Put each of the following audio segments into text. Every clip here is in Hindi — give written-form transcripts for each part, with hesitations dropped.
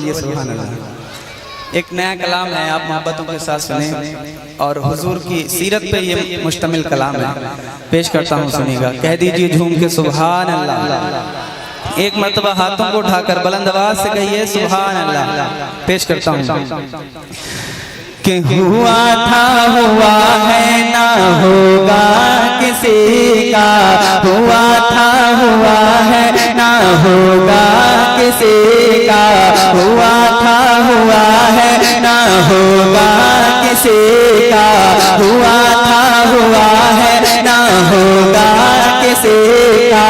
बोलिए सुभान अल्लाह। एक नया कलाम है, आप मोहब्बतों के साथ सुने और हुजूर की सीरत पे ये मुश्तमिल कलाम है, पेश करता हूँ, सुनिएगा। कह दीजिए झूम के सुभान अल्लाह। एक मर्तबा हाथों को उठाकर बुलंद आवाज से कहिए सुभान अल्लाह। पेश करता हूँ कि हुआ था हुआ है ना होगा किसी का, हुआ था हुआ है ना होगा किसी का, हुआ था हुआ है ना होगा किसी का, हुआ था हुआ है ना होगा किसी का।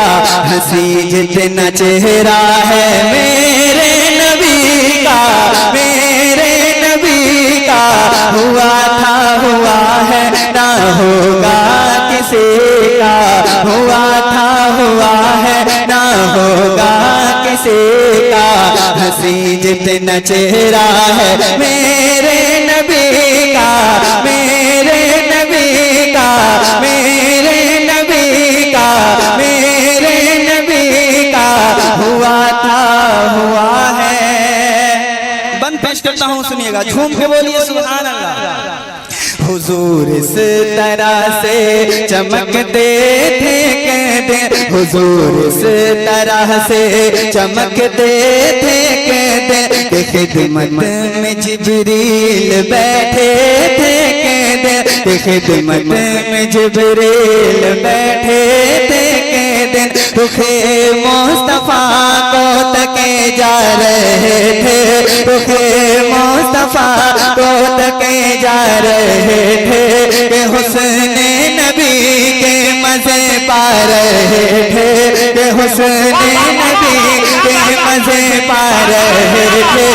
हंसी जितना चेहरा है मेरे नबी का, मेरे नबी का, हुआ था हुआ है ना होगा किसी का, हुआ था हुआ है ना होगा किसी का। हंसी जितना चेहरा है मेरे नबी का, मेरे नबी का, मेरे नबी का, मेरे नबी का, हुआ था हुआ है। बंद पेश करता हूँ, सुनिएगा, झूम के बोलिए सुभान अल्लाह। हुजूर इस तरह से चमकते थे कहते, हुजूर इस तरह से चमकते थे कहते, खिदमत में जिब्रील बैठे थे कहते, खिदमत में जिब्रील बैठे थे कहते, रुखे मुस्तफा को तके जा रहे थे, रुखे मुस्तफा को तके जा रहे थे, कि हुस्ने नबी के मजे पा रहे थे, कि हुस्ने नबी के मजे पा रहे थे।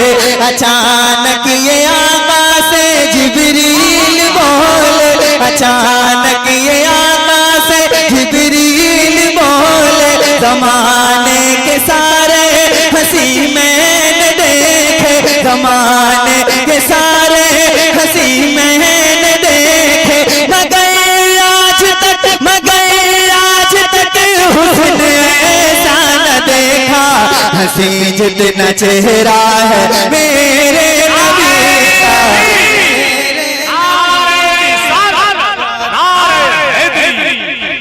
अचानक ये आका से जिब्रील बोले, अचानक ये आका से जिब्रील बोले, ज़माने के सारे हंसी मैंने देखे, ज़माने के सारे हंसी मैंने देखे, मगर आज तक हुस्न ऐसा न देखा। हंसी जितना चेहरा है मेरे नबी का,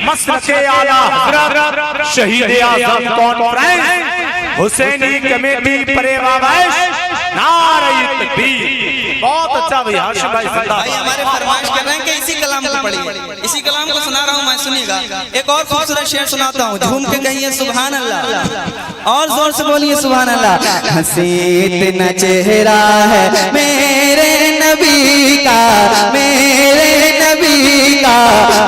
मसलके आला हज़रत शहीद आज़म कॉन्फ्रेंस हुसैनी कमेटी परेवावैश नारे तकबीर। बहुत अच्छा भाई हाशिम भाई हमारे फरमाइश कर रहे हैं कि इसी कलाम को पढ़िए, इसी कलाम को सुना रहा हूँ मैं, सुनिएगा। एक और खूबसूरत शेर सुनाता हूँ, झूम के कहिए सुभान अल्लाह और जोर से बोलिए सुभान अल्लाह। हंसी इतना चेहरा है मेरे नबी का, मेरे नबी का,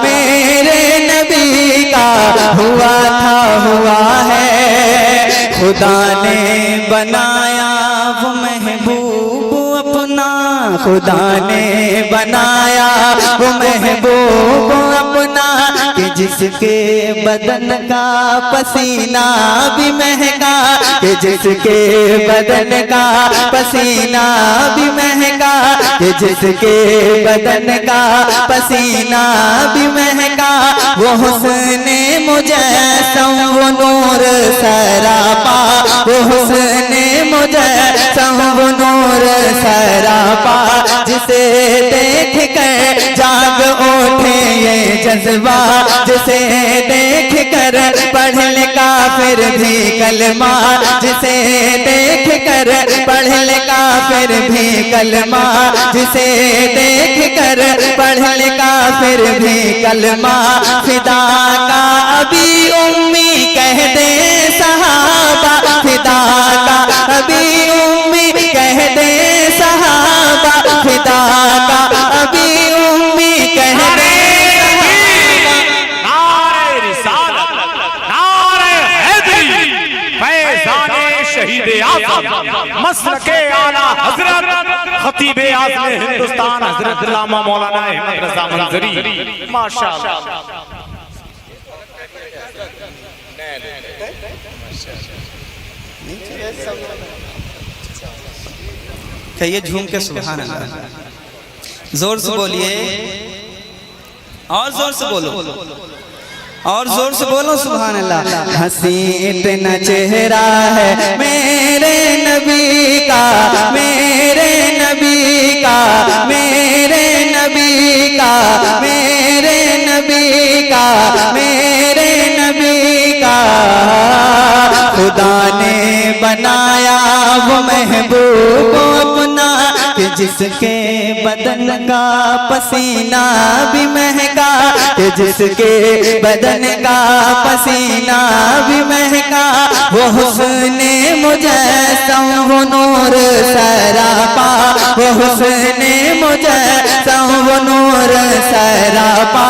मेरे नबी का, हुआ था हुआ है। खुदा ने बनाया वो महबूब अपना, खुदा ने बनाया वो महबूब अपना, कि जिसके बदन का पसीना भी महका, कि जिसके बदन का पसीना भी महका, कि जिसके बदन का पसीना भी महका, वो हुस्ने मुजस्सम वो नूर सरापा, वो हुस्ने मुजस्सम वो नूर सरापा, जिसे देख कर जाग उठे ये जज्बा, जिसे देख कर पढ़ ले काफिर भी कलमा, जिसे देख कर पढ़ ले काफिर भी कलमा, जिसे देख कर पढ़ ले काफिर भी कलमा। फिदा का अभी उम्मी कह दे सहाबा, फिदा का अभी उम्मी कह दे सहाबा, फिदा का अभी उम्मी कह दे सहाबा। नारे रिसालत, नारे हैदरी, फैज़ाने शहीद आज़म मसलके आला हज़रत खतीब आज़म हिंदुस्तान हज़रत अल्लामा मौलाना अहमद रज़ा मंज़री, माशाअल्लाह। कहिए झूम के सुभान अल्लाह, जोर से बोलिए और जोर से बोलो। और जोर से बोलो सुभान अल्लाह। हंसी इतना चेहरा है मेरे नबी का, मेरे नबी का, मेरे नबी का, मेरे नबी का, मेरे नबी का। खुदा ने बनाया वो महबूब अपना कि जिसके बदन का पसीना भी महका, कि जिसके बदन का पसीना भी महका। वो हुस्ने मुजस्सम वो नूर सरापा, वो हुस्ने मुजस्सम वो नूर सरापा।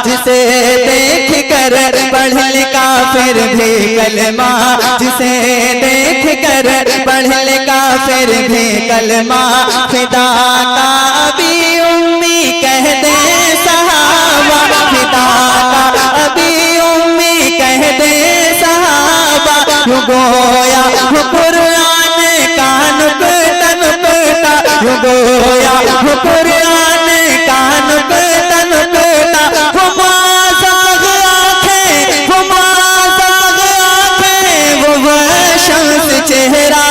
जिसे देख कर पढ़ लिखा फिर भी कलमा, जिसे देख कर पढ़ लिखा फिर भी कलमा। फिदा का अभी उम्मी कह दे सहाबा, फिदा का अभी उम्मी कह दे सहाबा। यूं गोया वो कुरान का नुक्ता नुक्ता, यूं गोया वो कुरान का नुक्ता नुक्ता। वो माज़ाग आँखें, वो माज़ाग आँखें, वो शम्स चेहरा।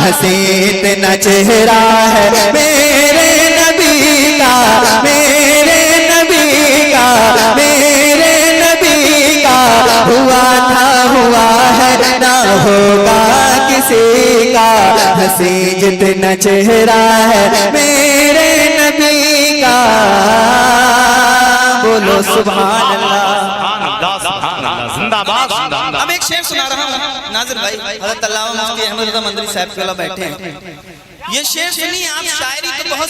हंसी इतना चेहरा है मेरे नबी का, मेरे नबी का, मेरे नबी का। हुआ था हुआ है ना होगा किसी का। हंसी जितना चेहरा है मेरे नबी का। बोलो सुभान अल्लाह। जिंदाबाद जिंदाबाद। अब एक शेर सुना रहा हूँ नाज़िर भाई, हज़रत अल्लामा मुफ्ती अहमद रज़ा मंदरी साहब के बैठे हैं। ये शेर सुनिए आप, शायरी तो बहुत